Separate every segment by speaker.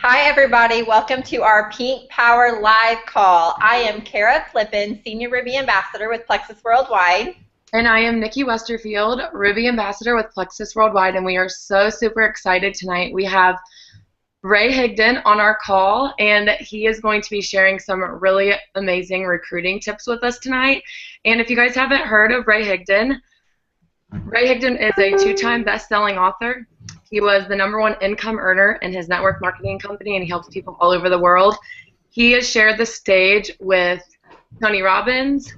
Speaker 1: Hi, everybody. Welcome to our Pink Power Live call. I am Kara Flippin, Senior Ruby Ambassador with Plexus Worldwide.
Speaker 2: And I am Nikki Westerfield, Ruby Ambassador with Plexus Worldwide, and we are so super excited tonight. We have Ray Higdon on our call, and he is going to be sharing some really amazing recruiting tips with us tonight. And if you guys haven't heard of Ray Higdon is a two-time best-selling author. He was the #1 income earner in his network marketing company, and he helps people all over the world. He has shared the stage with Tony Robbins,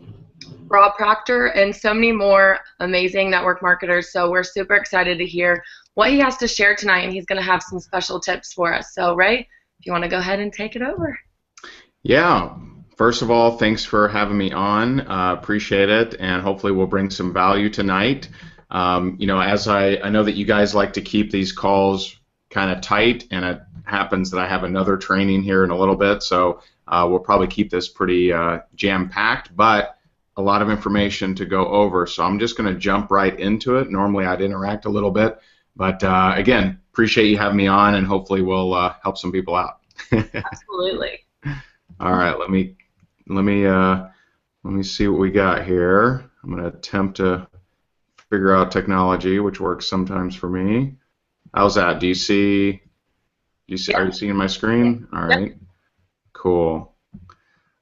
Speaker 2: Rob Proctor, and so many more amazing network marketers. So we're super excited to hear what he has to share tonight, and he's going to have some special tips for us. So Ray, if you want to go ahead and take it over.
Speaker 3: Yeah. First of all, thanks for having me on. Appreciate it, and hopefully we'll bring some value tonight. As I know that you guys like to keep these calls kind of tight, and it happens that I have another training here in a little bit, so we'll probably keep this pretty jam-packed, but a lot of information to go over, so I'm just going to jump right into it. Normally I'd interact a little bit, but again, appreciate you having me on, and hopefully we'll help some people out.
Speaker 2: Absolutely.
Speaker 3: All right, let me see what we got here. I'm going to attempt to figure out technology, which works sometimes for me. How's that? Do you see?
Speaker 2: Yeah.
Speaker 3: Are you seeing my screen? All right.
Speaker 2: Yep.
Speaker 3: Cool.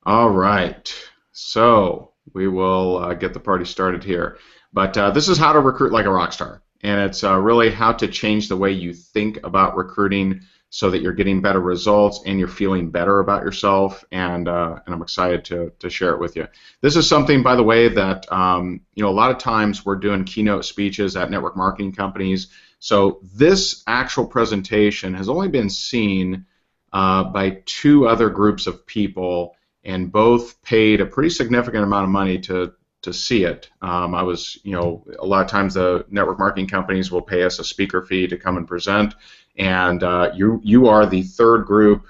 Speaker 3: All right. So we will get the party started here. But this is how to recruit like a rock star, and it's really how to change the way you think about recruiting so that you're getting better results and you're feeling better about yourself, and I'm excited to share it with you. This is something, by the way, that a lot of times we're doing keynote speeches at network marketing companies, so this actual presentation has only been seen by 2 other groups of people, and both paid a pretty significant amount of money to see it. A lot of times the network marketing companies will pay us a speaker fee to come and present, and you are the 3rd group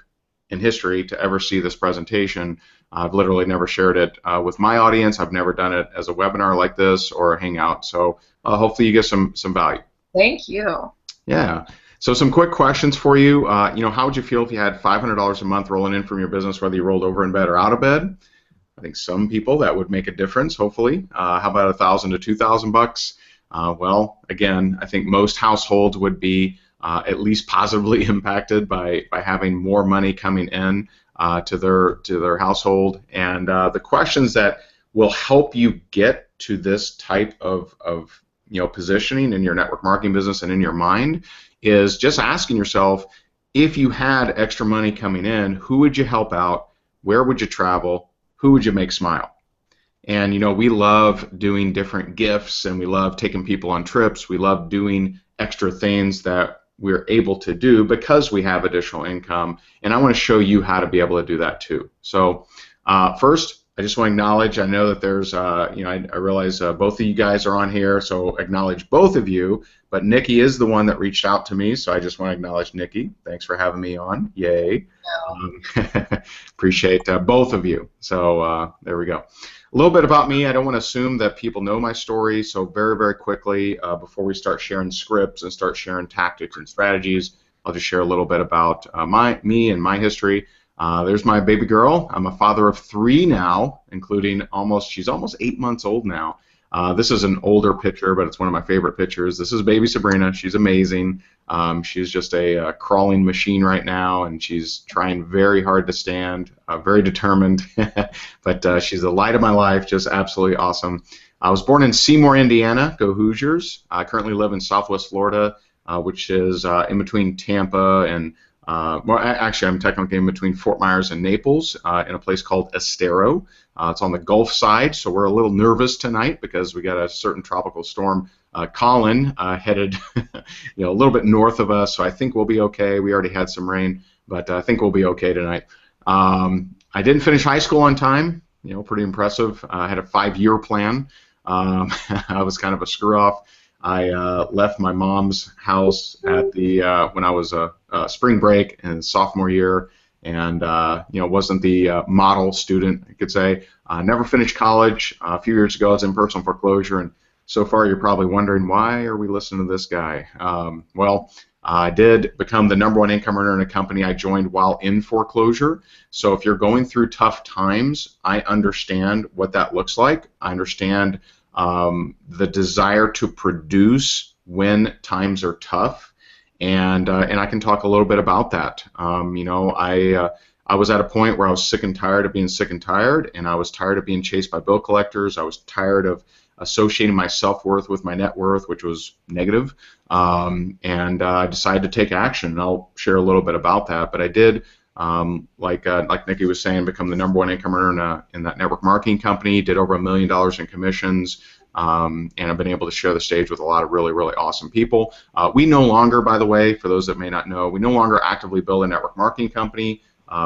Speaker 3: in history to ever see this presentation. I've literally never shared it with my audience. I've never done it as a webinar like this or a hangout, so hopefully you get some value.
Speaker 2: Thank you.
Speaker 3: Yeah. So some quick questions for you. How would you feel if you had $500 a month rolling in from your business, whether you rolled over in bed or out of bed? I think some people that would make a difference, hopefully. How about $1,000 to $2,000? Well, again, I think most households would be at least positively impacted by having more money coming in to their household. And the questions that will help you get to this type of positioning in your network marketing business and in your mind is just asking yourself, if you had extra money coming in, who would you help out? Where would you travel? Who would you make smile? And we love doing different gifts, and we love taking people on trips. We love doing extra things that we're able to do because we have additional income, and I want to show you how to be able to do that too. So first, I just want to acknowledge, I know that there's, I realize both of you guys are on here, so acknowledge both of you, but Nikki is the one that reached out to me, so I just want to acknowledge Nikki. Thanks for having me on. Yay. Appreciate both of you. So there we go. A little bit about me. I don't want to assume that people know my story, so very, very quickly, before we start sharing scripts and start sharing tactics and strategies, I'll just share a little bit about me and my history. There's my baby girl. I'm a father of 3 now, including she's almost 8 months old now. This is an older picture, but it's one of my favorite pictures. This is baby Sabrina. She's amazing. She's just a crawling machine right now, and she's trying very hard to stand, very determined, but she's the light of my life, just absolutely awesome. I was born in Seymour, Indiana. Go Hoosiers. I currently live in Southwest Florida, which is in between Tampa and actually, I'm technically in between Fort Myers and Naples in a place called Estero. It's on the Gulf side, so we're a little nervous tonight because we got a certain tropical storm, Colin, headed a little bit north of us, so I think we'll be okay. We already had some rain, but I think we'll be okay tonight. I didn't finish high school on time, pretty impressive. I had a 5-year plan. I was kind of a screw-off. I left my mom's house at when I was a spring break in sophomore year, and wasn't the model student, I could say. Never finished college. A few years ago, I was in personal foreclosure, and so far you're probably wondering, why are we listening to this guy? Well, I did become the #1 income earner in a company I joined while in foreclosure. So if you're going through tough times, I understand what that looks like. I understand the desire to produce when times are tough, and I can talk a little bit about that. I was at a point where I was sick and tired of being sick and tired, and I was tired of being chased by bill collectors. I was tired of associating my self-worth with my net worth, which was negative, and I decided to take action, and I'll share a little bit about that. But I did, like Nikki was saying, become the #1 income earner in that network marketing company, did over $1 million in commissions, and I've been able to share the stage with a lot of really, really awesome people. We no longer, by the way, for those that may not know, we no longer actively build a network marketing company.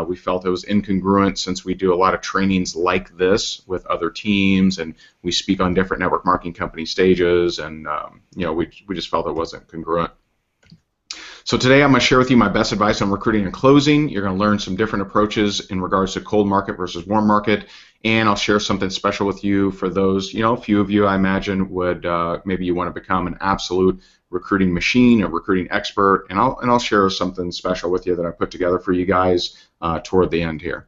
Speaker 3: We felt it was incongruent since we do a lot of trainings like this with other teams, and we speak on different network marketing company stages, and we just felt it wasn't congruent. So today I'm going to share with you my best advice on recruiting and closing. You're going to learn some different approaches in regards to cold market versus warm market, and I'll share something special with you for those, a few of you I imagine would, maybe you want to become an absolute recruiting machine, a recruiting expert, and I'll share something special with you that I put together for you guys toward the end here.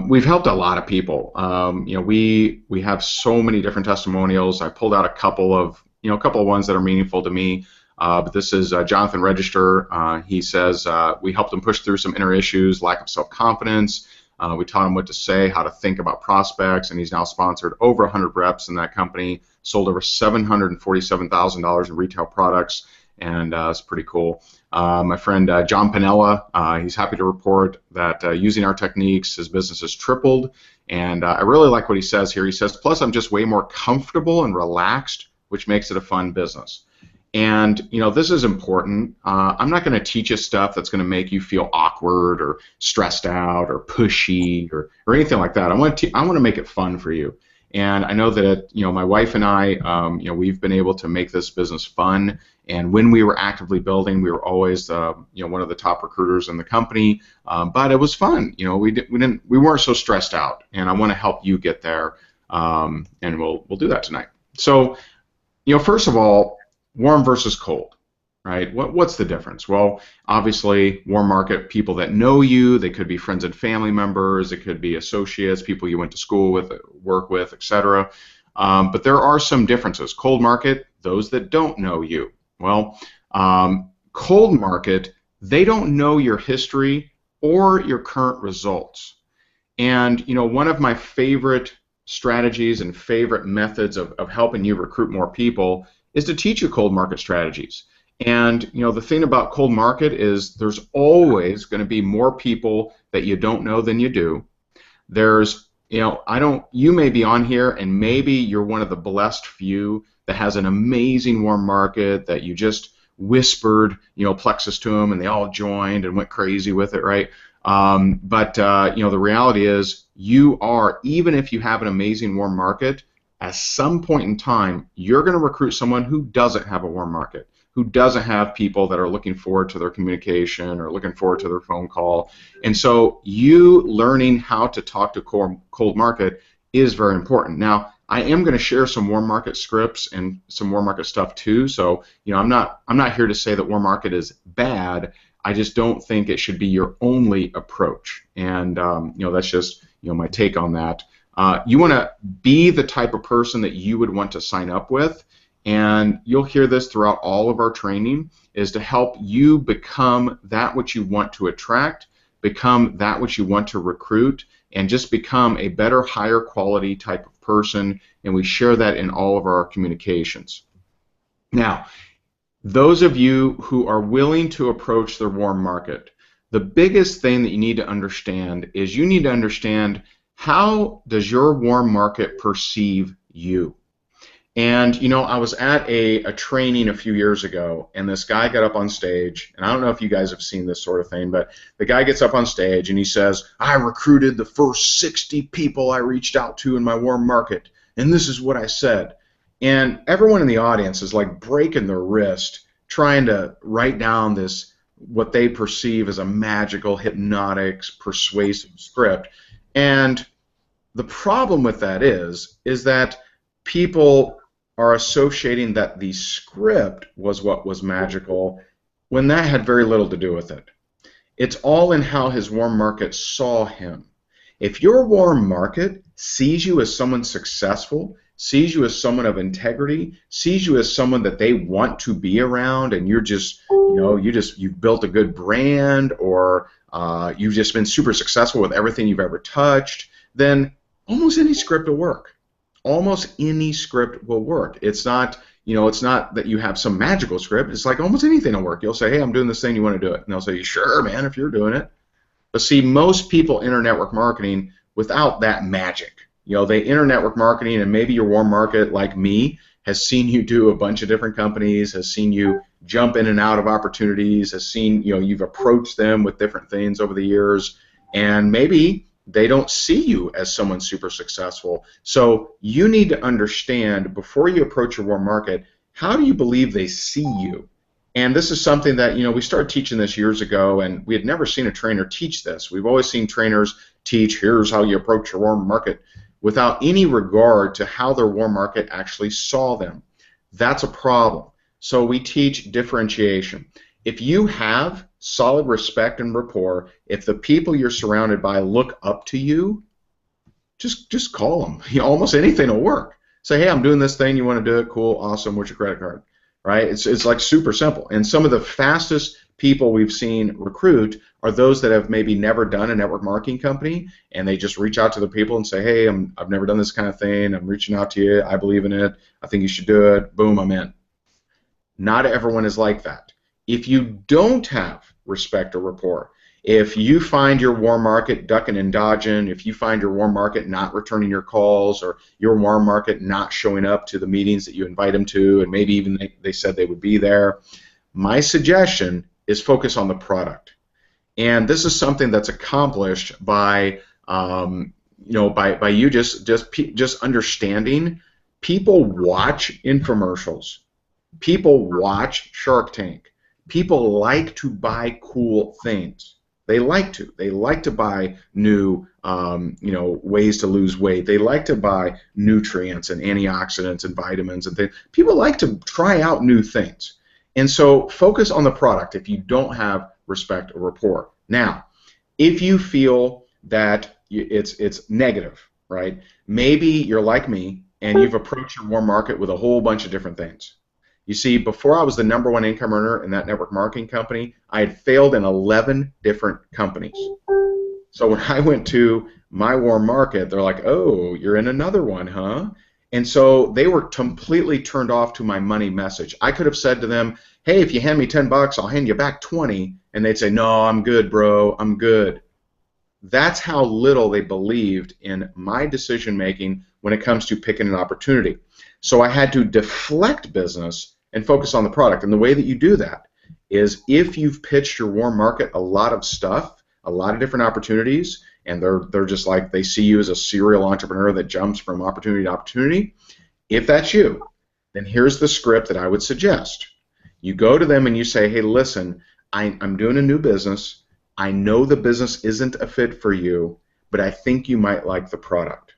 Speaker 3: We've helped a lot of people. We have so many different testimonials. I pulled out a couple of ones that are meaningful to me. But this is Jonathan Register. He says we helped him push through some inner issues, lack of self-confidence. We taught him what to say, how to think about prospects, and he's now sponsored over 100 reps in that company, sold over $747,000 in retail products, and it's pretty cool. My friend John Pinella, he's happy to report that using our techniques, his business has tripled, and I really like what he says here. He says, plus I'm just way more comfortable and relaxed, which makes it a fun business. And this is important. I'm not going to teach you stuff that's going to make you feel awkward or stressed out or pushy or anything like that. I want to make it fun for you. And I know that my wife and I, we've been able to make this business fun. And when we were actively building, we were always one of the top recruiters in the company. But it was fun. We weren't so stressed out. And I want to help you get there. And we'll do that tonight. So first of all, warm versus cold, right? What's the difference? Well, obviously, warm market, people that know you, they could be friends and family members, it could be associates, people you went to school with, work with, etc. But there are some differences. Cold market, those that don't know you. Well, cold market, they don't know your history or your current results. And one of my favorite strategies and favorite methods of helping you recruit more people is to teach you cold market strategies. And the thing about cold market is there's always going to be more people that you don't know than you do. There's, you may be on here and maybe you're one of the blessed few that has an amazing warm market that you just whispered, plexus to them and they all joined and went crazy with it, right? But the reality is you are, even if you have an amazing warm market, at some point in time, you're going to recruit someone who doesn't have a warm market, who doesn't have people that are looking forward to their communication or looking forward to their phone call. And so you learning how to talk to cold market is very important. Now, I am going to share some warm market scripts and some warm market stuff too. So, I'm not here to say that warm market is bad. I just don't think it should be your only approach. And that's just my take on that. You want to be the type of person that you would want to sign up with, and you'll hear this throughout all of our training, is to help you become that which you want to attract, become that which you want to recruit, and just become a better, higher quality type of person, and we share that in all of our communications. Now, those of you who are willing to approach the warm market, the biggest thing that you need to understand is you need to understand how does your warm market perceive you? And I was at a training a few years ago, and this guy got up on stage, and I don't know if you guys have seen this sort of thing, but the guy gets up on stage and he says, I recruited the first 60 people I reached out to in my warm market, and this is what I said. And everyone in the audience is like breaking their wrist trying to write down this, what they perceive as a magical, hypnotic, persuasive script. And the problem with that is that people are associating that the script was what was magical, when that had very little to do with it. It's all in how his warm market saw him. If your warm market sees you as someone successful, sees you as someone of integrity, sees you as someone that they want to be around, and you're just, you've built a good brand, or you've just been super successful with everything you've ever touched, then almost any script will work. Almost any script will work. It's not, it's not that you have some magical script. It's like almost anything will work. You'll say, hey, I'm doing this thing, you want to do it? And they'll say, sure, man, if you're doing it. But see, most people enter network marketing without that magic. They enter network marketing, and maybe your warm market, like me, has seen you do a bunch of different companies, has seen you jump in and out of opportunities, has seen, you've approached them with different things over the years, and maybe they don't see you as someone super successful. So you need to understand, before you approach your warm market, how do you believe they see you? And this is something that, we started teaching this years ago, and we had never seen a trainer teach this. We've always seen trainers teach, here's how you approach your warm market, without any regard to how their warm market actually saw them. That's a problem. So we teach differentiation. If you have solid respect and rapport, if the people you're surrounded by look up to you, just call them. Almost anything will work. Say, hey, I'm doing this thing. You want to do it? Cool, awesome. What's your credit card? Right? It's like super simple. And some of the fastest people we've seen recruit are those that have maybe never done a network marketing company, and they just reach out to the people and say, hey, I've never done this kind of thing. I'm reaching out to you. I believe in it. I think you should do it. Boom, I'm in. Not everyone is like that. If you don't have respect or rapport, if you find your warm market ducking and dodging, if you find your warm market not returning your calls, or your warm market not showing up to the meetings that you invite them to, and maybe even they said they would be there, my suggestion is focus on the product. And this is something that's accomplished by by you just understanding. People watch infomercials. People watch Shark Tank. People like to buy cool things. They like to. They like to buy new, ways to lose weight. They like to buy nutrients and antioxidants and vitamins and things. People like to try out new things. And so focus on the product if you don't have respect or rapport. Now, if you feel that it's negative, right? Maybe you're like me and you've approached your warm market with a whole bunch of different things. You see, before I was the #1 income earner in that network marketing company, I had failed in 11 different companies. So when I went to my warm market, they're like, oh, you're in another one, huh? And so they were completely turned off to my money message. I could have said to them, hey, if you hand me $10, I'll hand you back 20. And they'd say, no, I'm good, bro, I'm good. That's how little they believed in my decision making when it comes to picking an opportunity. So I had to deflect business and focus on the product. And the way that you do that is, if you've pitched your warm market a lot of stuff, a lot of different opportunities, and they're just like, they see you as a serial entrepreneur that jumps from opportunity to opportunity, if that's you, then here's the script that I would suggest. You go to them and you say, hey, listen, I'm doing a new business. I know the business isn't a fit for you, but I think you might like the product.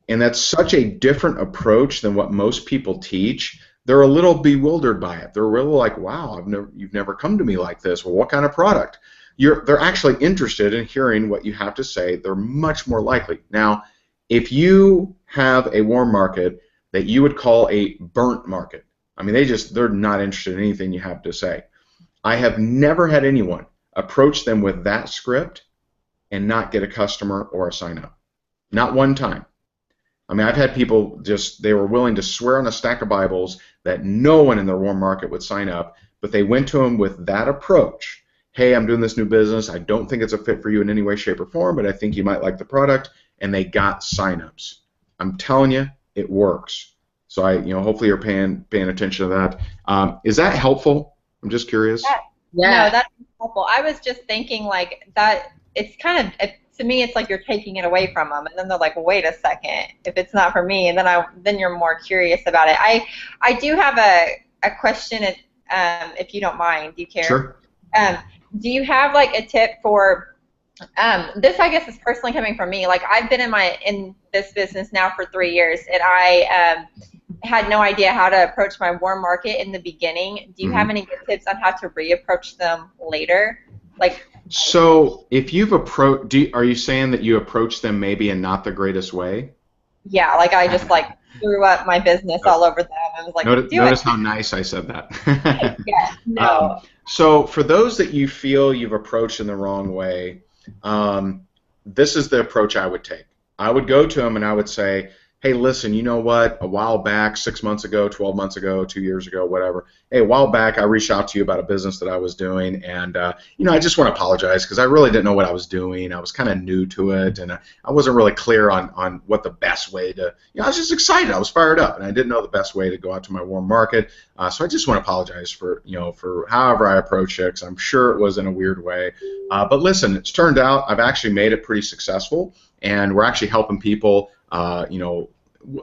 Speaker 3: And that's such a different approach than what most people teach. They're a little bewildered by it. They're really like, wow, you've never come to me like this. Well, what kind of product? They're actually interested in hearing what you have to say. They're much more likely. Now, if you have a warm market that you would call a burnt market, I mean, they're not interested in anything you have to say. I have never had anyone approach them with that script and not get a customer or a sign up. Not one time. I mean, I've had people they were willing to swear on a stack of Bibles that no one in their warm market would sign up, but they went to them with that approach. Hey, I'm doing this new business. I don't think it's a fit for you in any way, shape, or form, but I think you might like the product, and they got signups. I'm telling you, it works. So hopefully you're paying attention to that. Is that helpful? I'm just curious.
Speaker 1: Yeah. No, that's helpful. I was just thinking like that. It's kind of, to me, it's like you're taking it away from them, and then they're like, well, wait a second, if it's not for me, and then you're more curious about it. I do have a question, if you don't mind. Do you care?
Speaker 3: Sure.
Speaker 1: Do you have like a tip for this? I guess is personally coming from me. Like, I've been in this business now for 3 years, and had no idea how to approach my warm market in the beginning. Do you have any good tips on how to reapproach them later? Like,
Speaker 3: So if you've approached, are you saying that you approach them maybe in not the greatest way?
Speaker 1: yeah, like I just like threw up my business all over them and was like, do it.
Speaker 3: Notice how nice I said that.
Speaker 1: Yeah, no.
Speaker 3: So for those that you feel you've approached in the wrong way, this is the approach I would take. I would go to them and I would say, hey, listen, you know what? A while back, 6 months ago, 12 months ago, 2 years ago, whatever. Hey, a while back, I reached out to you about a business that I was doing, and I just want to apologize because I really didn't know what I was doing. I was kind of new to it, and I wasn't really clear on what the best way to. I was just excited. I was fired up, and I didn't know the best way to go out to my warm market. So I just want to apologize for for however I approached it, because I'm sure it was in a weird way. But listen, it's turned out I've actually made it pretty successful, and we're actually helping people.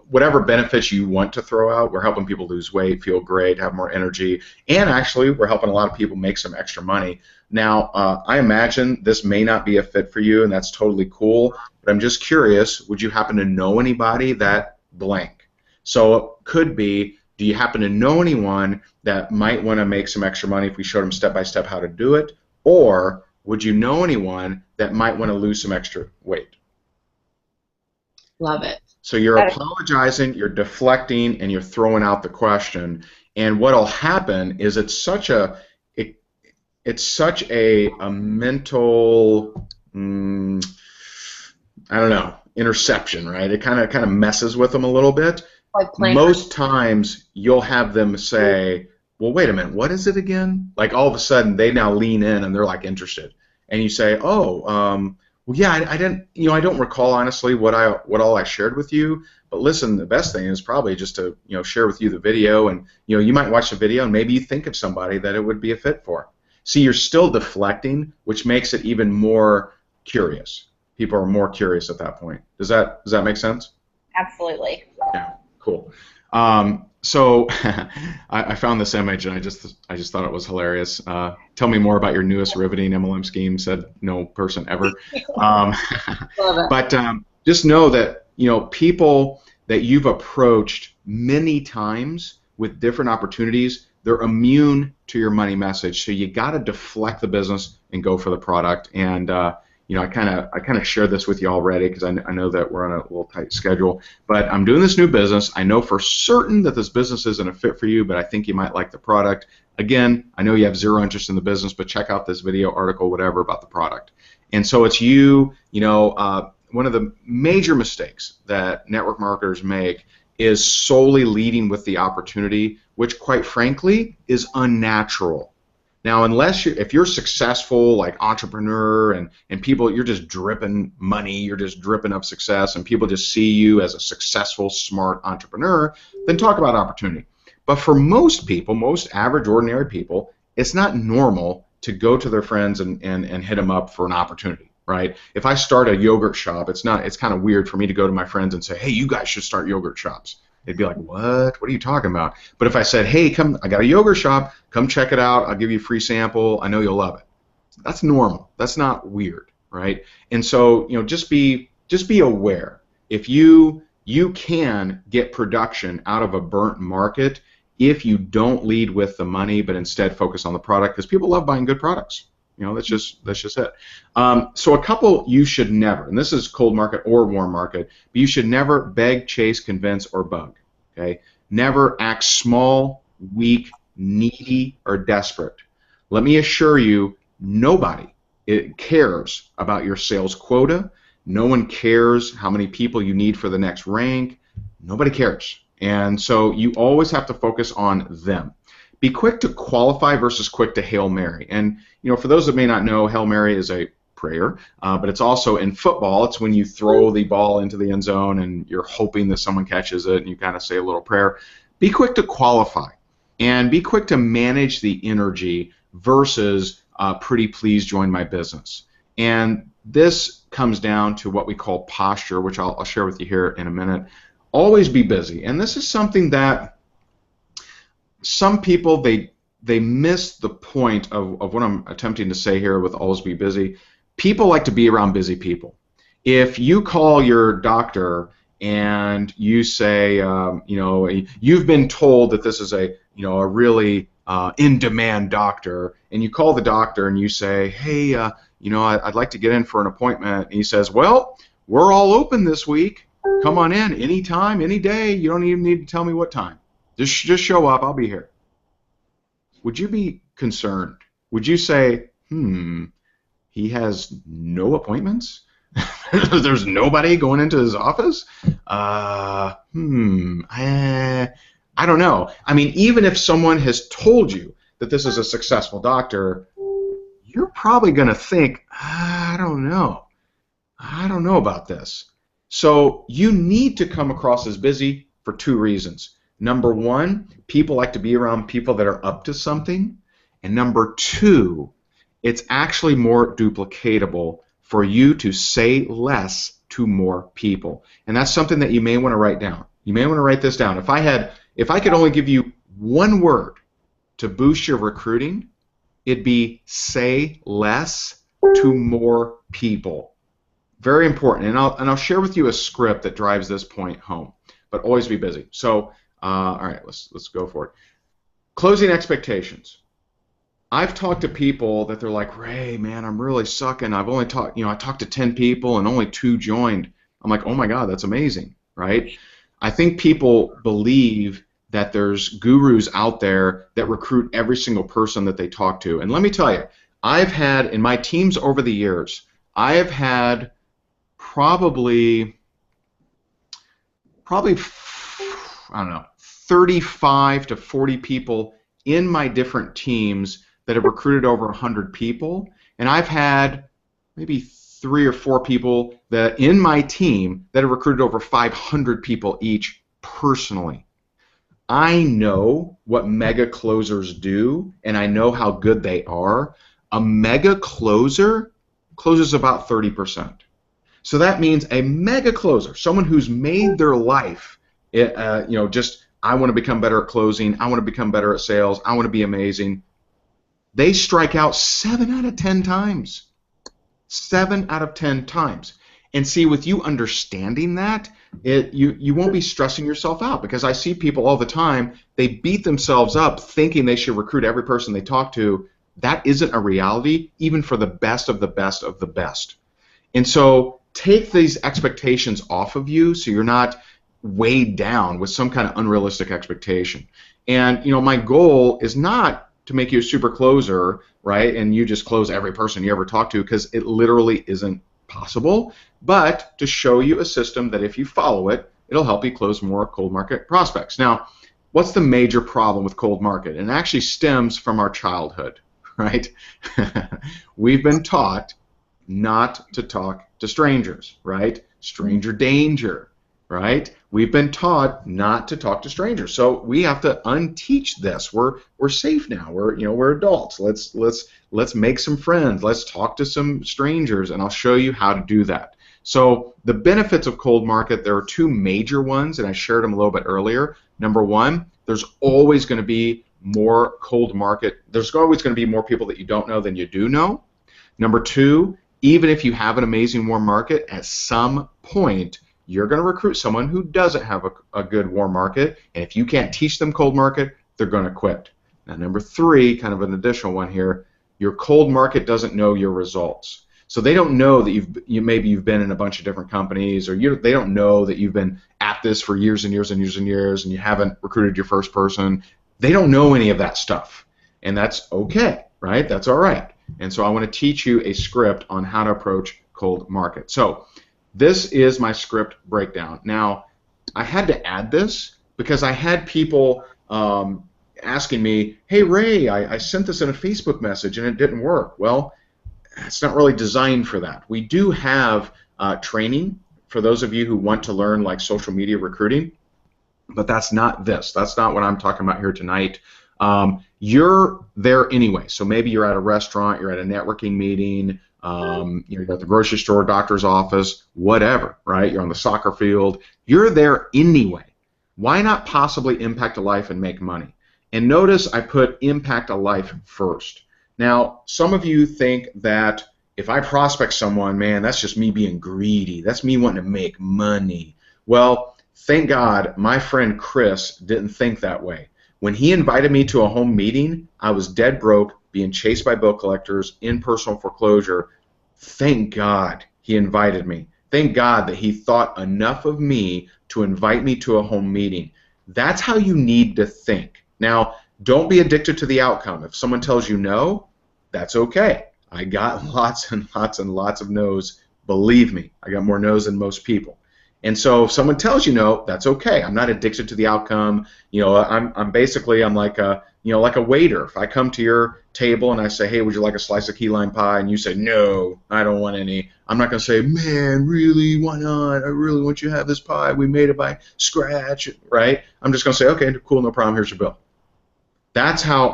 Speaker 3: Whatever benefits you want to throw out, we're helping people lose weight, feel great, have more energy, and actually we're helping a lot of people make some extra money. Now, I imagine this may not be a fit for you, and that's totally cool, but I'm just curious, would you happen to know anybody that blank? So it could be, do you happen to know anyone that might want to make some extra money if we showed them step by step how to do it, or would you know anyone that might want to lose some extra weight?
Speaker 2: Love it.
Speaker 3: So you're apologizing, you're deflecting, and you're throwing out the question. And what'll happen is it's such a mental I don't know, interception, right? It kind of messes with them a little bit.
Speaker 2: Like
Speaker 3: most times you'll have them say, well, wait a minute, what is it again? Like all of a sudden they now lean in and they're like interested. And you say, oh, well, yeah, I didn't, I don't recall honestly what all I shared with you. But listen, the best thing is probably just to, share with you the video, and you might watch the video and maybe you think of somebody that it would be a fit for. See, you're still deflecting, which makes it even more curious. People are more curious at that point. Does that make sense?
Speaker 1: Absolutely.
Speaker 3: Yeah, cool. So I found this image and I just thought it was hilarious. Tell me more about your newest riveting MLM scheme, said no person ever. But just know that people that you've approached many times with different opportunities, they're immune to your money message. So you got to deflect the business and go for the product. And I kind of shared this with you already because I know that we're on a little tight schedule. But I'm doing this new business. I know for certain that this business isn't a fit for you, but I think you might like the product. Again, I know you have zero interest in the business, but check out this video, article, whatever about the product. And so it's one of the major mistakes that network marketers make is solely leading with the opportunity, which quite frankly is unnatural. Now, if you're successful, like entrepreneur, and people, you're just dripping money, you're just dripping up success, and people just see you as a successful, smart entrepreneur, then talk about opportunity. But for most people, most average, ordinary people, it's not normal to go to their friends and hit them up for an opportunity, right? If I start a yogurt shop, it's kind of weird for me to go to my friends and say, hey, you guys should start yogurt shops. They'd be like, what? What are you talking about? But if I said, hey, come, I got a yogurt shop, come check it out, I'll give you a free sample, I know you'll love it. That's normal. That's not weird, right? And so, just be aware. If you can get production out of a burnt market if you don't lead with the money, but instead focus on the product, because people love buying good products. That's just it. So a couple you should never, and this is cold market or warm market, but you should never beg, chase, convince, or bug. Okay? Never act small, weak, needy, or desperate. Let me assure you, nobody cares about your sales quota. No one cares how many people you need for the next rank. Nobody cares. And so you always have to focus on them. Be quick to qualify versus quick to Hail Mary. And for those that may not know, Hail Mary is a prayer, but it's also in football. It's when you throw the ball into the end zone and you're hoping that someone catches it and you kind of say a little prayer. Be quick to qualify and be quick to manage the energy versus pretty please join my business. And this comes down to what we call posture, which I'll share with you here in a minute. Always be busy. And this is something that some people, they miss the point of what I'm attempting to say here with always be busy. People like to be around busy people. If you call your doctor and you say, you've been told that this is a really in-demand doctor, and you call the doctor and you say, hey, I'd like to get in for an appointment. And he says, well, we're all open this week. Come on in anytime, any day. You don't even need to tell me what time. Just show up. I'll be here. Would you be concerned? Would you say, he has no appointments? There's nobody going into his office? I don't know. I mean, even if someone has told you that this is a successful doctor, you're probably going to think, I don't know. I don't know about this. So you need to come across as busy for two reasons. Number one, people like to be around people that are up to something. And number two, it's actually more duplicatable for you to say less to more people. And that's something that you may want to write down. You may want to write this down. If I could only give you one word to boost your recruiting, it'd be say less to more people. Very important. And I'll share with you a script that drives this point home. But always be busy. So, all right, let's go for it. Closing expectations. I've talked to people that they're like, Ray, man, I'm really sucking. I've only talked, I talked to 10 people and only 2 joined. I'm like, oh my God, that's amazing, right? I think people believe that there's gurus out there that recruit every single person that they talk to. And let me tell you, I've had, in my teams over the years, I have had probably, I don't know, 35 to 40 people in my different teams that have recruited over 100 people, and I've had maybe 3 or 4 people that in my team that have recruited over 500 people each personally. I know what mega closers do, and I know how good they are. A mega closer closes about 30%. So that means a mega closer, someone who's made their life, just I want to become better at closing, I want to become better at sales, I want to be amazing. They strike out 7 out of 10 times. 7 out of 10 times. And see, with you understanding that, you won't be stressing yourself out, because I see people all the time, they beat themselves up thinking they should recruit every person they talk to. That isn't a reality, even for the best of the best of the best. And so take these expectations off of you so you're not weighed down with some kind of unrealistic expectation. And my goal is not to make you a super closer, right, and you just close every person you ever talk to, because it literally isn't possible, but to show you a system that if you follow it, it'll help you close more cold market prospects. Now, what's the major problem with cold market? And it actually stems from our childhood, right? We've been taught not to talk to strangers, right? Stranger danger, right? We've been taught not to talk to strangers, so we have to unteach this. We're safe now. We're adults. Let's make some friends. Let's talk to some strangers, and I'll show you how to do that. So the benefits of cold market, there are 2 major ones, and I shared them a little bit earlier. Number one, there's always going to be more cold market. There's always going to be more people that you don't know than you do know. Number 2, even if you have an amazing warm market, at some point you're going to recruit someone who doesn't have a good warm market, and if you can't teach them cold market, they're going to quit. Now, number 3, kind of an additional one here, your cold market doesn't know your results. So they don't know that maybe you've been in a bunch of different companies, or they don't know that you've been at this for years and years and years and years, and you haven't recruited your first person. They don't know any of that stuff, and that's okay, right? That's all right. And so I want to teach you a script on how to approach cold market. So this is my script breakdown. Now, I had to add this because I had people asking me, hey, Ray, I sent this in a Facebook message and it didn't work. Well, it's not really designed for that. We do have training for those of you who want to learn like social media recruiting, but that's not this. That's not what I'm talking about here tonight. You're there anyway. So maybe you're at a restaurant, you're at a networking meeting, you're at the grocery store, doctor's office, whatever, right? You're on the soccer field. You're there anyway. Why not possibly impact a life and make money? And notice I put impact a life first. Now, some of you think that if I prospect someone, man, that's just me being greedy. That's me wanting to make money. Well, thank God my friend Chris didn't think that way. When he invited me to a home meeting, I was dead broke, being chased by bill collectors, in personal foreclosure. Thank God he invited me. Thank God that he thought enough of me to invite me to a home meeting. That's how you need to think. Now, don't be addicted to the outcome. If someone tells you no, that's okay. I got lots and lots and lots of no's. Believe me, I got more no's than most people. And so if someone tells you no, that's okay. I'm not addicted to the outcome. I'm basically like a like a waiter. If I come to your table and I say, hey, would you like a slice of key lime pie? And you say, no, I don't want any. I'm not going to say, man, really, why not? I really want you to have this pie. We made it by scratch, right? I'm just going to say, okay, cool, no problem. Here's your bill. That's how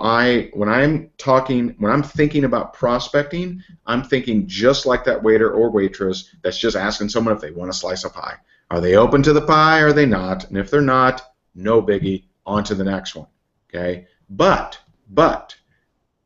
Speaker 3: when I'm thinking about prospecting, I'm thinking just like that waiter or waitress that's just asking someone if they want a slice of pie. Are they open to the pie or are they not? And if they're not, no biggie, on to the next one. Okay? But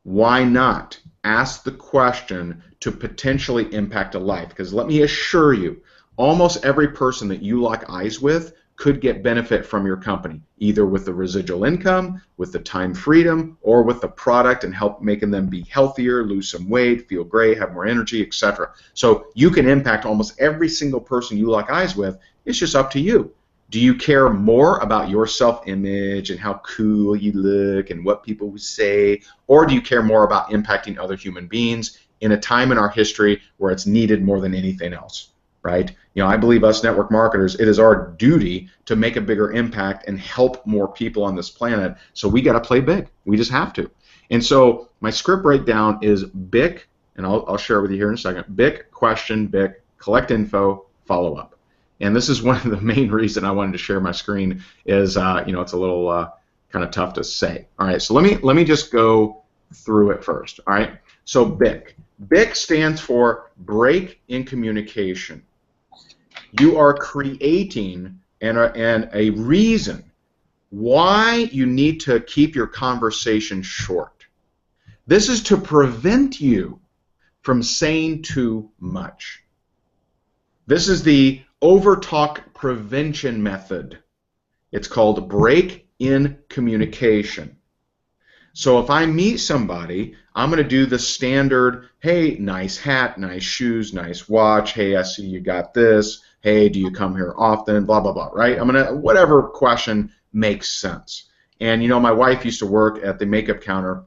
Speaker 3: why not ask the question to potentially impact a life? Because let me assure you, almost every person that you lock eyes with could get benefit from your company, either with the residual income, with the time freedom, or with the product and help making them be healthier, lose some weight, feel great, have more energy, etc. So you can impact almost every single person you lock eyes with. It's just up to you. Do you care more about your self-image and how cool you look and what people would say, or do you care more about impacting other human beings in a time in our history where it's needed more than anything else? Right? I believe us network marketers, it is our duty to make a bigger impact and help more people on this planet. So we got to play big. We just have to. And so my script breakdown is BIC, and I'll share it with you here in a second. BIC, question, BIC, collect info, follow up. And this is one of the main reasons I wanted to share my screen is, it's a little kind of tough to say. All right, so let me just go through it first. All right, so BIC. BIC stands for break in communication. You are creating a reason why you need to keep your conversation short. This is to prevent you from saying too much. This is the overtalk prevention method. It's called break in communication. So if I meet somebody, I'm going to do the standard, hey, nice hat, nice shoes, nice watch, hey, I see you got this, hey, do you come here often, blah, blah, blah, right? I'm going to, whatever question makes sense. And, my wife used to work at the makeup counter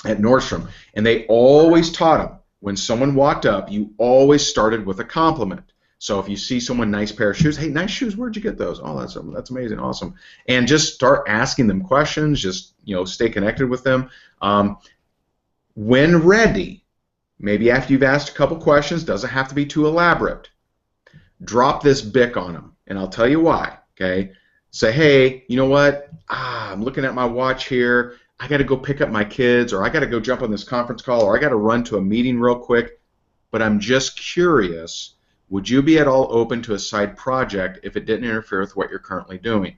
Speaker 3: at Nordstrom, and they always taught them, when someone walked up, you always started with a compliment. So if you see someone, nice pair of shoes, hey, nice shoes, where'd you get those? Oh, that's amazing, awesome. And just start asking them questions, just stay connected with them. When ready, maybe after you've asked a couple questions, doesn't have to be too elaborate, drop this BIC on them, and I'll tell you why, okay? Say, hey, you know what? I'm looking at my watch here. I got to go pick up my kids, or I got to go jump on this conference call, or I got to run to a meeting real quick, but I'm just curious. Would you be at all open to a side project if it didn't interfere with what you're currently doing?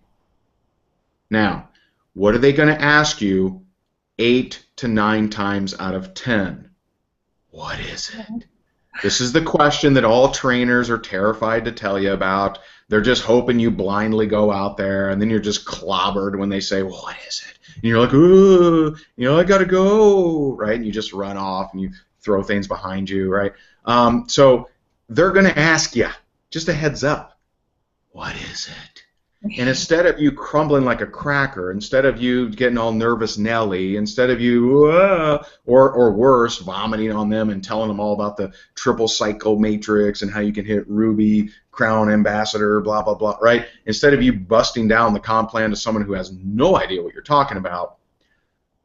Speaker 3: Now, what are they going to ask you 8 to 9 times out of 10? What is it? This is the question that all trainers are terrified to tell you about. They're just hoping you blindly go out there, and then you're just clobbered when they say, well, what is it? And you're like, ooh, I got to go, right? And you just run off and you throw things behind you, right? So they're going to ask you, just a heads up, what is it? And instead of you crumbling like a cracker, instead of you getting all nervous Nelly, instead of you, or worse, vomiting on them and telling them all about the triple cycle matrix and how you can hit Ruby, Crown Ambassador, blah, blah, blah, right? Instead of you busting down the comp plan to someone who has no idea what you're talking about,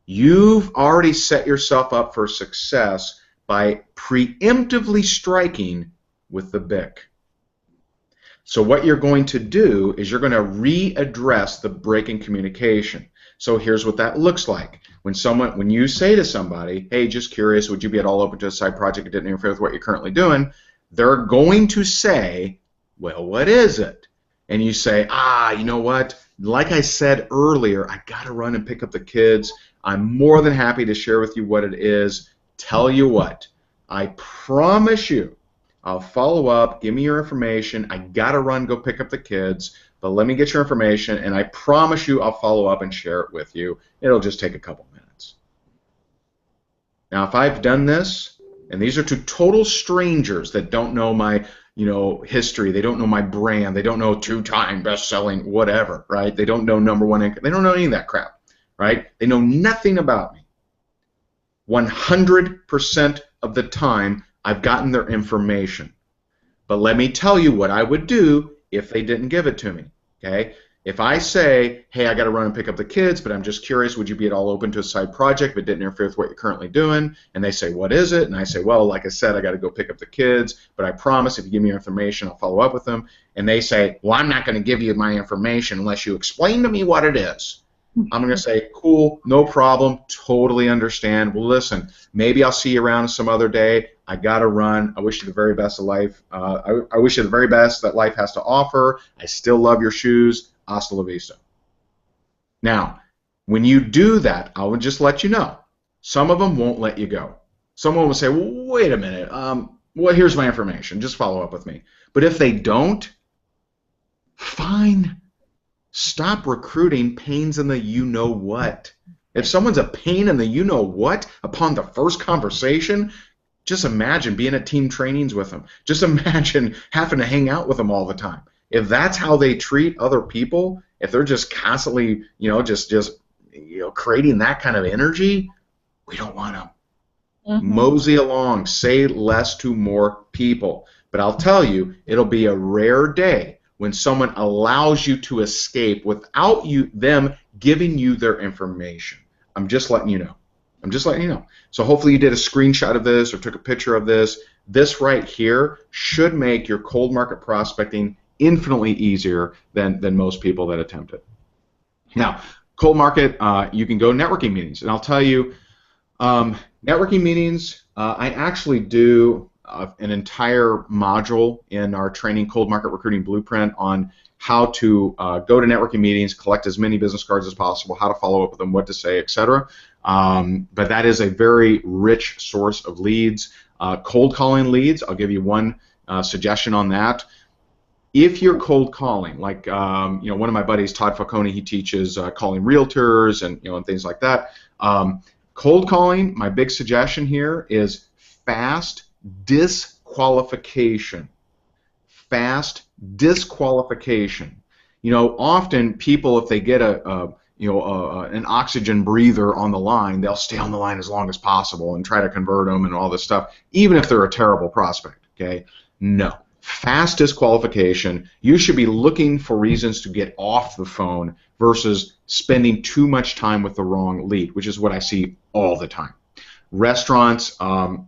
Speaker 3: you've already set yourself up for success by preemptively striking with the BIC. So what you're going to do is you're going to readdress the break in communication. So here's what that looks like. When you say to somebody, hey, just curious, would you be at all open to a side project that didn't interfere with what you're currently doing? They're going to say, well, what is it? And you say, you know what? Like I said earlier, I got to run and pick up the kids. I'm more than happy to share with you what it is. Tell you what, I promise you, I'll follow up. Give me your information. I got to run, go pick up the kids, but let me get your information, and I promise you I'll follow up and share it with you. It'll just take a couple minutes. Now, if I've done this, and these are to total strangers that don't know my history, they don't know my brand, they don't know two-time best-selling whatever, right? They don't know #1 income, they don't know any of that crap, right? They know nothing about me. 100% of the time, I've gotten their information. But let me tell you what I would do if they didn't give it to me, okay? If I say, hey, I got to run and pick up the kids, but I'm just curious, would you be at all open to a side project if it didn't interfere with what you're currently doing? And they say, what is it? And I say, well, like I said, I got to go pick up the kids, but I promise if you give me your information, I'll follow up with them. And they say, well, I'm not going to give you my information unless you explain to me what it is. I'm going to say, cool, no problem, totally understand. Well, listen, maybe I'll see you around some other day. I got to run. I wish you the very best of life. I wish you the very best that life has to offer. I still love your shoes. Hasta la vista. Now, when you do that, I would just let you know. Some of them won't let you go. Someone will say, well, wait a minute. Well, here's my information. Just follow up with me. But if they don't, fine. Stop recruiting pains in the you-know-what. If someone's a pain in the you-know-what upon the first conversation, just imagine being at team trainings with them. Just imagine having to hang out with them all the time. If that's how they treat other people, if they're just constantly, creating that kind of energy, we don't want them. Mm-hmm. Mosey along, say less to more people. But I'll tell you, it'll be a rare day when someone allows you to escape without them giving you their information. I'm just letting you know. I'm just letting you know. So hopefully you did a screenshot of this or took a picture of this. This right here should make your cold market prospecting infinitely easier than most people that attempt it. Now, cold market, you can go networking meetings. And I'll tell you, networking meetings, I actually do an entire module in our training Cold Market Recruiting Blueprint on how to go to networking meetings, collect as many business cards as possible, how to follow up with them, what to say, etc. But that is a very rich source of leads. Cold calling leads, I'll give you one suggestion on that. If you're cold calling, like one of my buddies, Todd Falcone, he teaches calling realtors and things like that. Cold calling, my big suggestion here is fast disqualification. Fast disqualification. Often people, if they get an oxygen breather on the line, they'll stay on the line as long as possible and try to convert them and all this stuff, even if they're a terrible prospect. Okay? No. Fast disqualification. You should be looking for reasons to get off the phone versus spending too much time with the wrong lead, which is what I see all the time. Restaurants,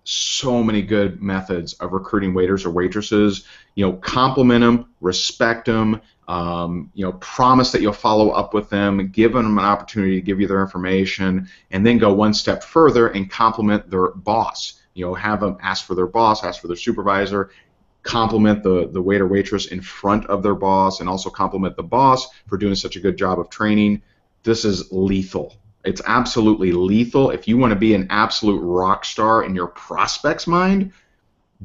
Speaker 3: so many good methods of recruiting waiters or waitresses. Compliment them, respect them, promise that you'll follow up with them, give them an opportunity to give you their information, and then go one step further and compliment their boss. Have them ask for their boss, ask for their supervisor, compliment the waiter waitress in front of their boss, and also compliment the boss for doing such a good job of training. This is lethal. It's absolutely lethal. If you want to be an absolute rock star in your prospect's mind,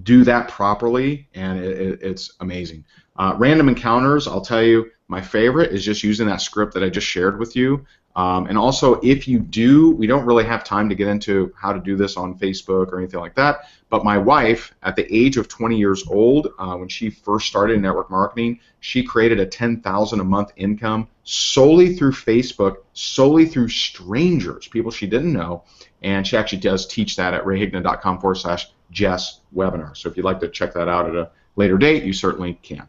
Speaker 3: do that properly, and it's amazing. Random encounters, I'll tell you, my favorite is just using that script that I just shared with you. And also, if you do, we don't really have time to get into how to do this on Facebook or anything like that, but my wife, at the age of 20 years old, when she first started in network marketing, she created a $10,000 a month income solely through Facebook, solely through strangers, people she didn't know, and she actually does teach that at rayhigdon.com/Jess webinar. So if you'd like to check that out at a later date, you certainly can.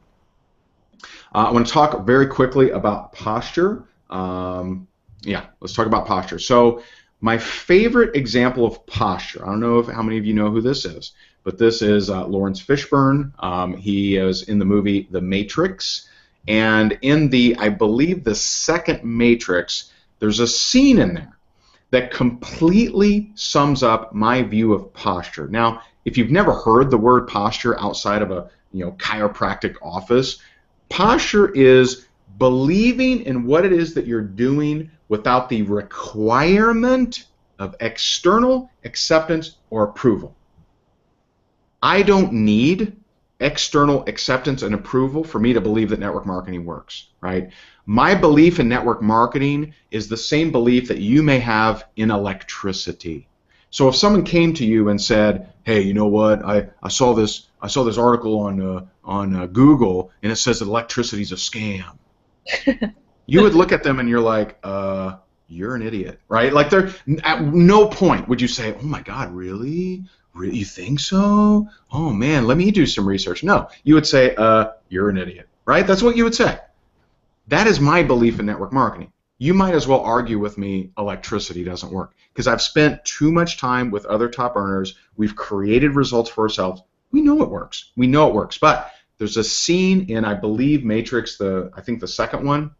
Speaker 3: I want to talk very quickly about posture. Let's talk about posture. So my favorite example of posture, I don't know how many of you know who this is, but this is Lawrence Fishburne. He is in the movie The Matrix, and in I believe the second Matrix, there's a scene in there that completely sums up my view of posture. Now, if you've never heard the word posture outside of a chiropractic office, posture is believing in what it is that you're doing without the requirement of external acceptance or approval. I don't need external acceptance and approval for me to believe that network marketing works, right? My belief in network marketing is the same belief that you may have in electricity. So if someone came to you and said, "Hey, you know what? I saw this article on Google and it says that electricity is a scam," you would look at them and you're like, you're an idiot, right? Like, there, at no point would you say, "Oh my God, really? Really, you think so? Oh man, let me do some research." No, you would say, you're an idiot, right? That's what you would say. That is my belief in network marketing. You might as well argue with me electricity doesn't work, because I've spent too much time with other top earners. We've created results for ourselves. We know it works. We know it works. But there's a scene in, I believe, Matrix, I think the second one.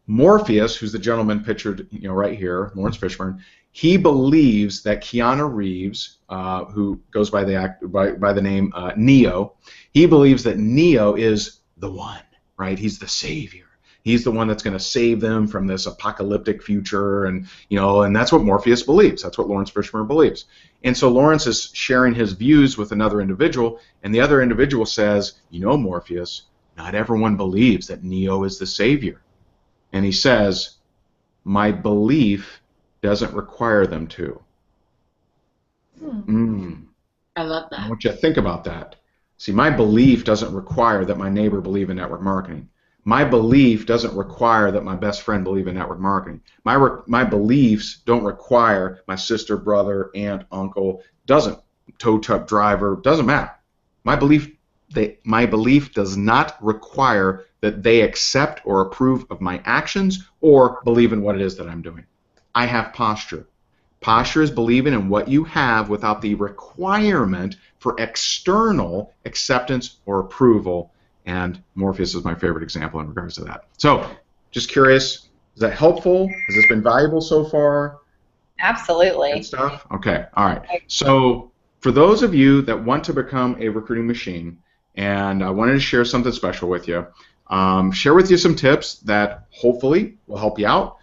Speaker 3: Morpheus, who's the gentleman pictured, right here, Lawrence Fishburne, he believes that Keanu Reeves, who goes by the name Neo, he believes that Neo is the one, right? He's the savior. He's the one that's going to save them from this apocalyptic future, and and that's what Morpheus believes. That's what Lawrence Fishburne believes. And so Lawrence is sharing his views with another individual, and the other individual says, Morpheus, not everyone believes that Neo is the savior. And he says, my belief doesn't require them to.
Speaker 2: I love that.
Speaker 3: I want you to think about that. See, my belief doesn't require that my neighbor believe in network marketing. My belief doesn't require that my best friend believe in network marketing. My beliefs don't require my sister, brother, aunt, uncle, tow truck driver, doesn't matter. My belief does not require that they accept or approve of my actions or believe in what it is that I'm doing. I have posture. Posture is believing in what you have without the requirement for external acceptance or approval. And Morpheus is my favorite example in regards to that. So, just curious, is that helpful? Has this been valuable so far?
Speaker 1: Absolutely.
Speaker 3: Good stuff? Okay, all right. So, for those of you that want to become a recruiting machine, and I wanted to share something special with you, share with you some tips that hopefully will help you out.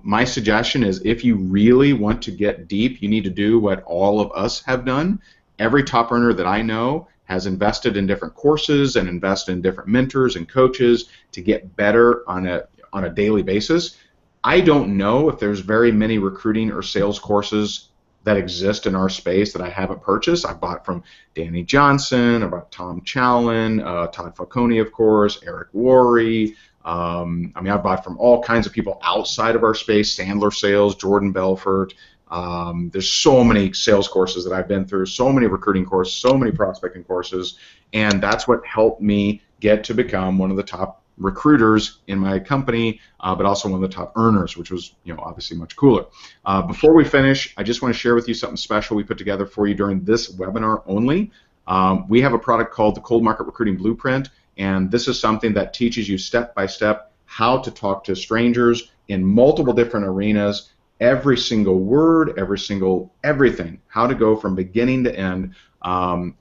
Speaker 3: My suggestion is, if you really want to get deep, you need to do what all of us have done. Every top earner that I know has invested in different courses and invested in different mentors and coaches to get better on a daily basis. I don't know if there's very many recruiting or sales courses that exist in our space that I haven't purchased. I bought from Danny Johnson, I bought Tom Challen, Todd Falcone, of course, Eric Worre. I've bought from all kinds of people outside of our space, Sandler Sales, Jordan Belfort. There's so many sales courses that I've been through, so many recruiting courses, so many prospecting courses, and that's what helped me get to become one of the top recruiters in my company, but also one of the top earners, which was obviously much cooler. Before we finish, I just want to share with you something special we put together for you during this webinar only. We have a product called the Cold Market Recruiting Blueprint, and this is something that teaches you step by step how to talk to strangers in multiple different arenas, every single word, everything, how to go from beginning to end.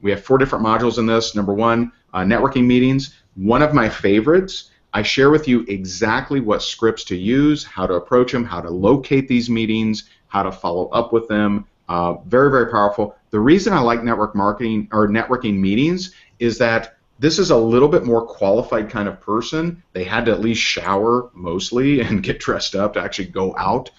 Speaker 3: We have 4 different modules in this. Number 1, networking meetings. One of my favorites. I share with you exactly what scripts to use, how to approach them, how to locate these meetings, how to follow up with them. Very, very powerful. The reason I like network marketing or networking meetings is that this is a little bit more qualified kind of person. They had to at least shower mostly and get dressed up to actually go out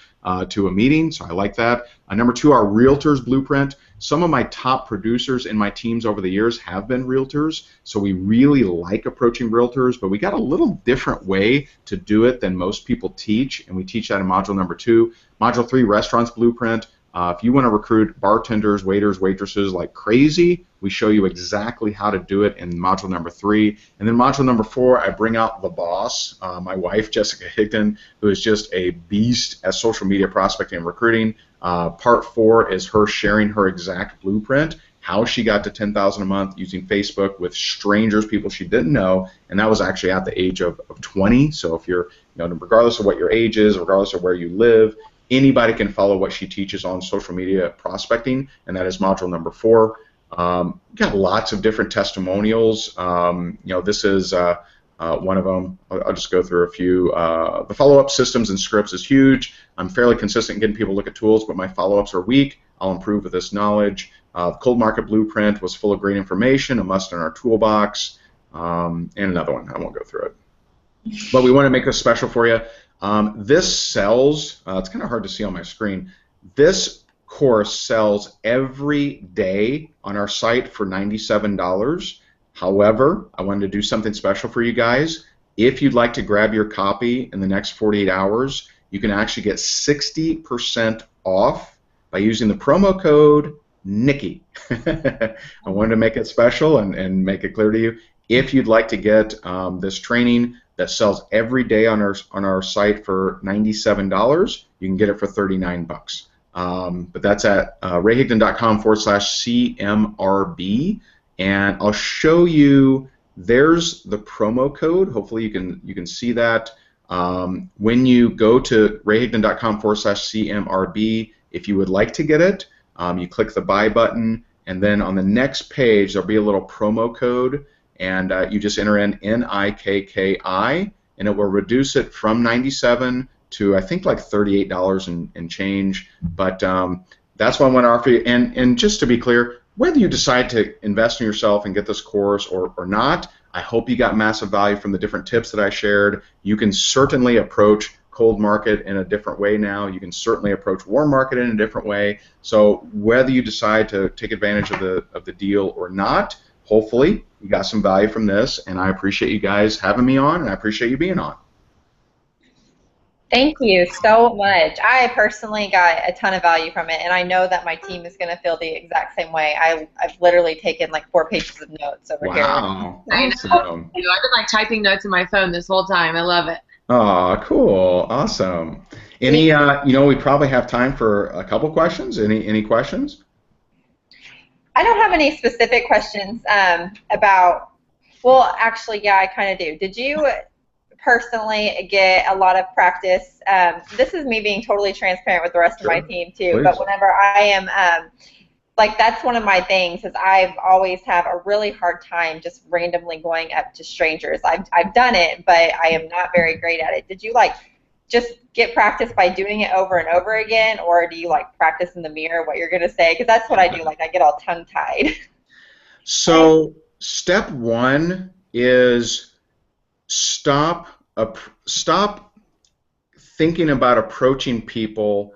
Speaker 3: to a meeting, so I like that. Number 2, our Realtors Blueprint. Some of my top producers in my teams over the years have been realtors, so we really like approaching realtors, but we got a little different way to do it than most people teach, and we teach that in module number 2. Module 3, Restaurants Blueprint. If you want to recruit bartenders, waiters, waitresses like crazy, we show you exactly how to do it in module number 3. And then module number 4, I bring out the boss, my wife, Jessica Higdon, who is just a beast at social media prospecting and recruiting. Part 4 is her sharing her exact blueprint, how she got to $10,000 a month using Facebook with strangers, people she didn't know, and that was actually at the age of 20. So if you're, regardless of what your age is, regardless of where you live, anybody can follow what she teaches on social media prospecting, and that is module number 4. Got lots of different testimonials. This is one of them. I'll just go through a few. The follow-up systems and scripts is huge. I'm fairly consistent in getting people to look at tools, but my follow-ups are weak. I'll improve with this knowledge. The Cold Market Blueprint was full of great information, a must in our toolbox, and another one. I won't go through it. But we want to make this special for you. This sells, it's kind of hard to see on my screen, this course sells every day on our site for $97. However, I wanted to do something special for you guys. If you'd like to grab your copy in the next 48 hours, you can actually get 60% off by using the promo code Nikki. I wanted to make it special and make it clear to you. If you'd like to get this training that sells every day on our site for $97, you can get it for 39 bucks. But that's at rayhigdon.com/CMRB, and I'll show you. There's the promo code. Hopefully you can see that. When you go to rayhigdon.com/CMRB, if you would like to get it, you click the buy button, and then on the next page there'll be a little promo code, and you just enter in NIKKI, and it will reduce it from 97 to I think like $38 and change. But that's what I want to offer you. And just to be clear, whether you decide to invest in yourself and get this course or not, I hope you got massive value from the different tips that I shared. You can certainly approach cold market in a different way now. You can certainly approach warm market in a different way. So whether you decide to take advantage of the deal or not, hopefully you got some value from this, and I appreciate you guys having me on, and I appreciate you being on.
Speaker 1: Thank you so much. I personally got a ton of value from it, and I know that my team is going to feel the exact same way. I've literally taken like 4 pages of notes over here.
Speaker 3: Wow.
Speaker 2: I know.
Speaker 3: Awesome.
Speaker 2: I've been like typing notes in my phone this whole time. I love it.
Speaker 3: Oh, cool. Awesome. Any, we probably have time for a couple questions. Any questions?
Speaker 1: I don't have any specific questions about, well, actually, yeah, I kind of do. Did you personally get a lot of practice? This is me being totally transparent with the rest of my team, too.
Speaker 3: Please.
Speaker 1: But whenever I am, like, that's one of my things is I've always have a really hard time just randomly going up to strangers. I've done it, but I am not very great at it. Did you, like, just get practice by doing it over and over again, or do you like practice in the mirror what you're going to say? Because that's what I do. Like I get all tongue-tied.
Speaker 3: So step one is stop thinking about approaching people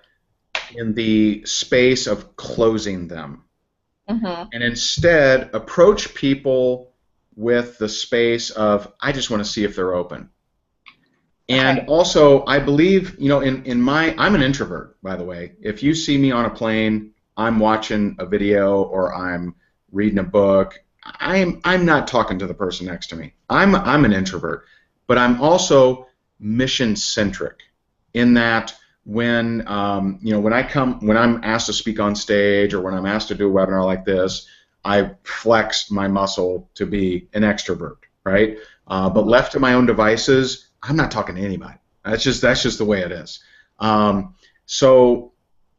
Speaker 3: in the space of closing them.
Speaker 1: Mm-hmm.
Speaker 3: And instead approach people with the space of, I just want to see if they're open. And
Speaker 1: Okay.
Speaker 3: also, I believe, I'm an introvert, by the way. If you see me on a plane, I'm watching a video or I'm reading a book, I'm not talking to the person next to me. I'm an introvert, but I'm also mission-centric in that when when I'm asked to speak on stage or when I'm asked to do a webinar like this, I flex my muscle to be an extrovert, right? But left to my own devices, I'm not talking to anybody. That's just the way it is. So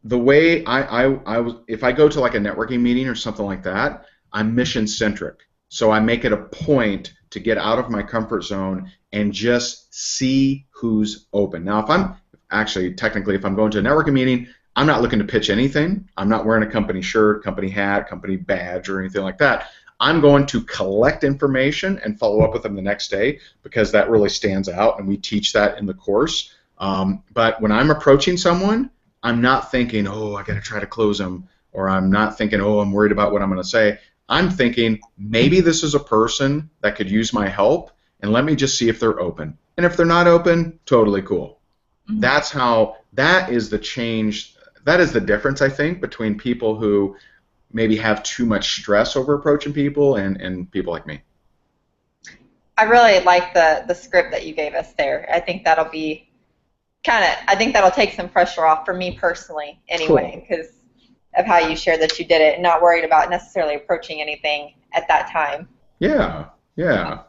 Speaker 3: the way if I go to like a networking meeting or something like that, I'm mission centric. So I make it a point to get out of my comfort zone and just see who's open. Now, if I'm going to a networking meeting, I'm not looking to pitch anything. I'm not wearing a company shirt, company hat, company badge, or anything like that. I'm going to collect information and follow up with them the next day because that really stands out, and we teach that in the course. But when I'm approaching someone, I'm not thinking, oh, I got to try to close them, or I'm not thinking, oh, I'm worried about what I'm going to say. I'm thinking, maybe this is a person that could use my help, and let me just see if they're open. And if they're not open, totally cool. Mm-hmm. That is the change. That is the difference, I think, between people who maybe have too much stress over approaching people and people like me.
Speaker 1: I really like the script that you gave us there. I think that'll be I think that'll take some pressure off for me personally anyway, because of how you shared that you did it and not worried about necessarily approaching anything at that time.
Speaker 3: Yeah.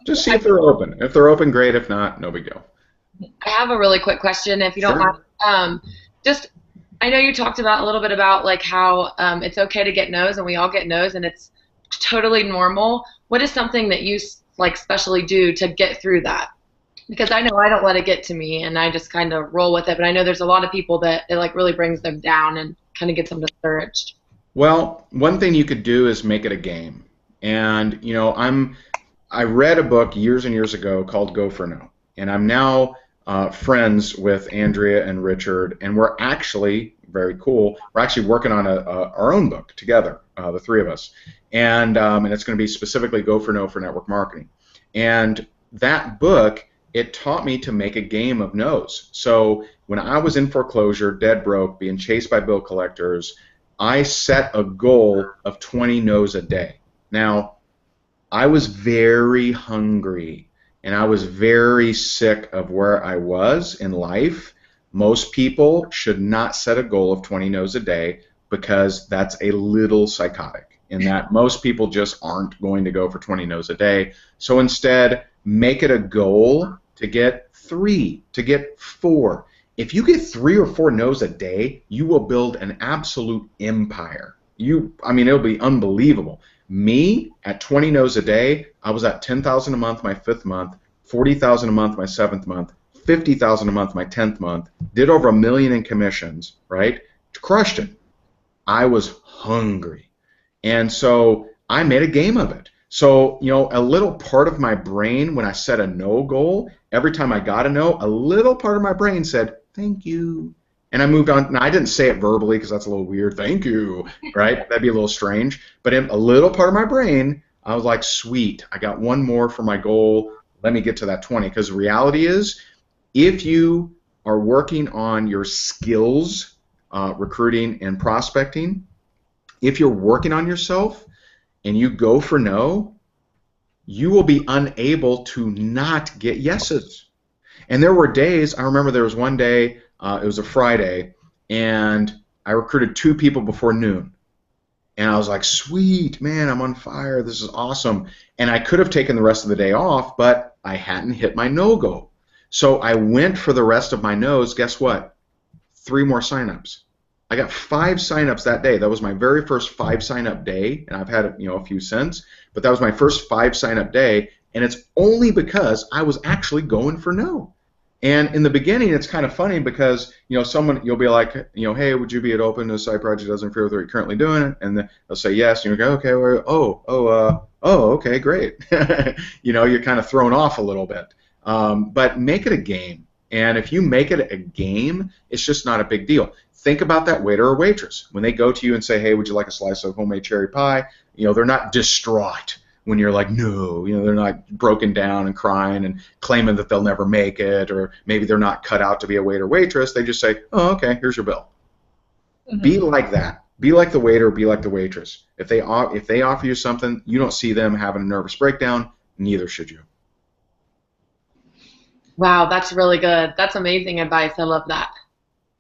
Speaker 3: Just see if they're open. If they're open, great. If not, no big deal.
Speaker 2: I have a really quick question, if you don't mind. I know you talked about a little bit about like how it's okay to get no's, and we all get no's, and it's totally normal. What is something that you like specially do to get through that? Because I know I don't let it get to me, and I just kind of roll with it. But I know there's a lot of people that it like really brings them down and kind of gets them discouraged.
Speaker 3: Well, one thing you could do is make it a game. And I read a book years and years ago called Go for No, and I'm now friends with Andrea and Richard, and we're actually very cool. We're actually working on our own book together, the three of us, and it's going to be specifically Go for No for network marketing. And that book, it taught me to make a game of no's. So when I was in foreclosure, dead broke, being chased by bill collectors, I set a goal of 20 no's a day. Now, I was very hungry and I was very sick of where I was in life. Most people should not set a goal of 20 no's a day because that's a little psychotic, in that most people just aren't going to go for 20 no's a day. So instead, make it a goal to get 3, to get 4. If you get 3 or 4 no's a day, you will build an absolute empire. It'll be unbelievable. Me, at 20 no's a day, I was at 10,000 a month my 5th month, 40,000 a month my 7th month, 50,000 a month my 10th month, did over $1 million in commissions, right? Crushed it. I was hungry. And so I made a game of it. So, a little part of my brain, when I set a no goal, every time I got a no, a little part of my brain said, thank you. And I moved on. Now, I didn't say it verbally because that's a little weird. Thank you, right? That'd be a little strange. But in a little part of my brain, I was like, sweet, I got one more for my goal. Let me get to that 20. Because the reality is, if you are working on your skills, recruiting and prospecting, if you're working on yourself and you go for no, you will be unable to not get yeses. And there were days, I remember there was one day, it was a Friday, and I recruited 2 people before noon. And I was like, sweet, man, I'm on fire. This is awesome. And I could have taken the rest of the day off, but I hadn't hit my no-go. So I went for the rest of my no's. Guess what? 3 more signups. I got 5 signups that day. That was my very first 5 sign-up day, and I've had a few since. But that was my first 5 sign-up day, and it's only because I was actually going for no. And in the beginning, it's kind of funny because you'll be like, hey, would you be open to a side project that doesn't interfere with what you're currently doing? And they'll say yes, and you go, okay, well, okay, great. You're kind of thrown off a little bit. But make it a game, and if you make it a game, it's just not a big deal. Think about that waiter or waitress when they go to you and say, hey, would you like a slice of homemade cherry pie? They're not distraught when you're like, no, they're not broken down and crying and claiming that they'll never make it, or maybe they're not cut out to be a waiter or waitress. They just say, oh, okay, here's your bill. Mm-hmm. Be like that. Be like the waiter, be like the waitress. If they offer you something, you don't see them having a nervous breakdown, neither should you.
Speaker 2: Wow, that's really good. That's amazing advice. I love that.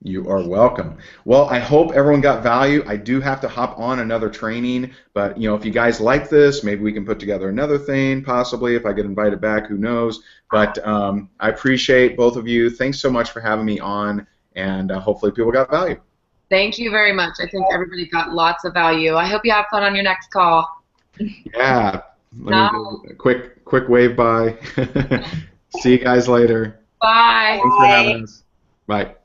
Speaker 3: You are welcome. Well, I hope everyone got value. I do have to hop on another training, but if you guys like this, maybe we can put together another thing, possibly, if I get invited back, who knows. But I appreciate both of you. Thanks so much for having me on, and hopefully people got value.
Speaker 2: Thank you very much. I think everybody got lots of value. I hope you have fun on your next call.
Speaker 3: Yeah. Let me do a quick wave bye. See you guys later.
Speaker 2: Bye.
Speaker 3: Thanks for having us. Bye.